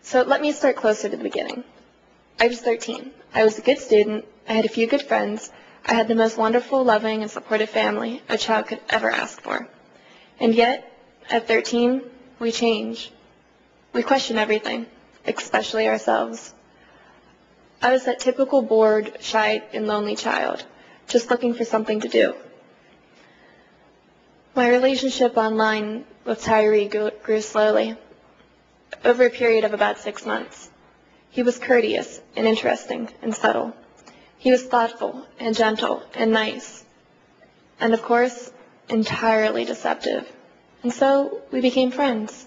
So let me start closer to the beginning. I was 13. I was a good student. I had a few good friends. I had the most wonderful, loving, and supportive family a child could ever ask for. And yet, at 13, we change. We question everything, especially ourselves. I was that typical bored, shy, and lonely child, just looking for something to do. My relationship online with Tyree grew slowly, over a period of about 6 months. He was courteous and interesting and subtle. He was thoughtful and gentle and nice, and of course, entirely deceptive. And so we became friends.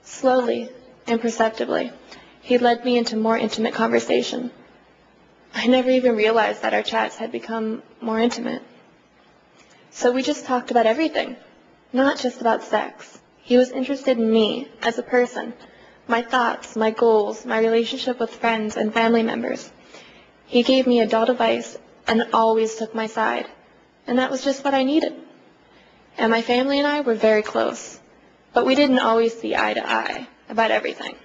Slowly and perceptibly, he led me into more intimate conversation. I never even realized that our chats had become more intimate. So we just talked about everything, not just about sex. He was interested in me as a person, my thoughts, my goals, my relationship with friends and family members. He gave me adult advice and always took my side, and that was just what I needed. And my family and I were very close, but we didn't always see eye to eye about everything.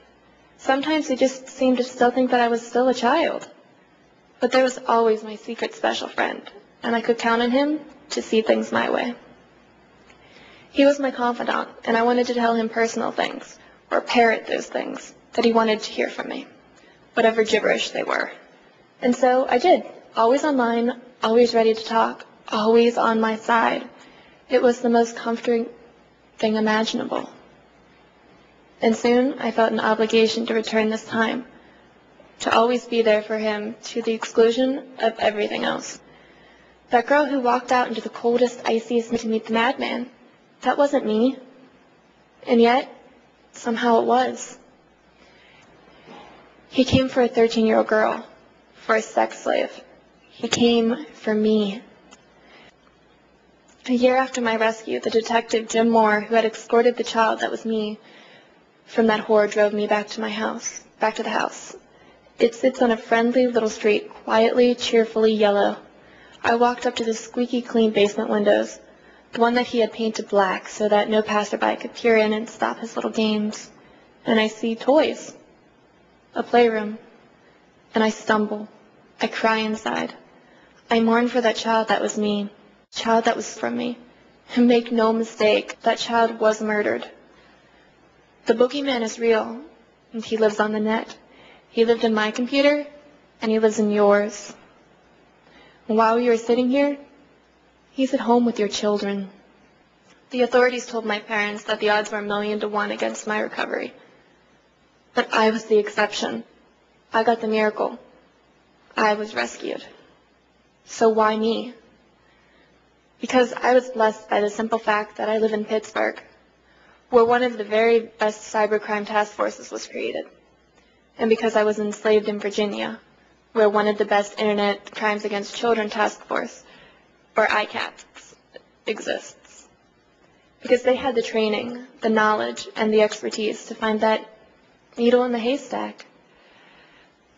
Sometimes he just seemed to still think that I was still a child. But there was always my secret special friend, and I could count on him to see things my way. He was my confidant, and I wanted to tell him personal things, or parrot those things that he wanted to hear from me, whatever gibberish they were. And so I did, always online, always ready to talk, always on my side. It was the most comforting thing imaginable. And soon I felt an obligation to return this time, to always be there for him to the exclusion of everything else. That girl who walked out into the coldest, iciest to meet the madman, that wasn't me. And yet, somehow it was. He came for a 13-year-old girl, for a sex slave. He came for me. A year after my rescue, the detective, Jim Moore, who had escorted the child that was me from that whore, drove me back to the house. It sits on a friendly little street, quietly, cheerfully yellow. I walked up to the squeaky clean basement windows, the one that he had painted black so that no passerby could peer in and stop his little games. And I see toys, a playroom, and I stumble. I cry inside. I mourn for that child that was me, child that was from me. And make no mistake, that child was murdered. The boogeyman is real, and he lives on the net. He lived in my computer, and he lives in yours. And while you are sitting here, he's at home with your children. The authorities told my parents that the odds were 1,000,000 to 1 against my recovery. But I was the exception. I got the miracle. I was rescued. So why me? Because I was blessed by the simple fact that I live in Pittsburgh, where one of the very best cybercrime task forces was created. And because I was enslaved in Virginia, where one of the best Internet Crimes Against Children Task Force, or ICAT, exists. Because they had the training, the knowledge, and the expertise to find that needle in the haystack.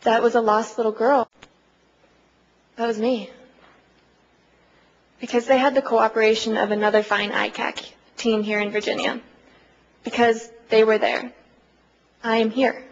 That was a lost little girl. That was me. Because they had the cooperation of another fine ICAC team here in Virginia. Because they were there. I am here.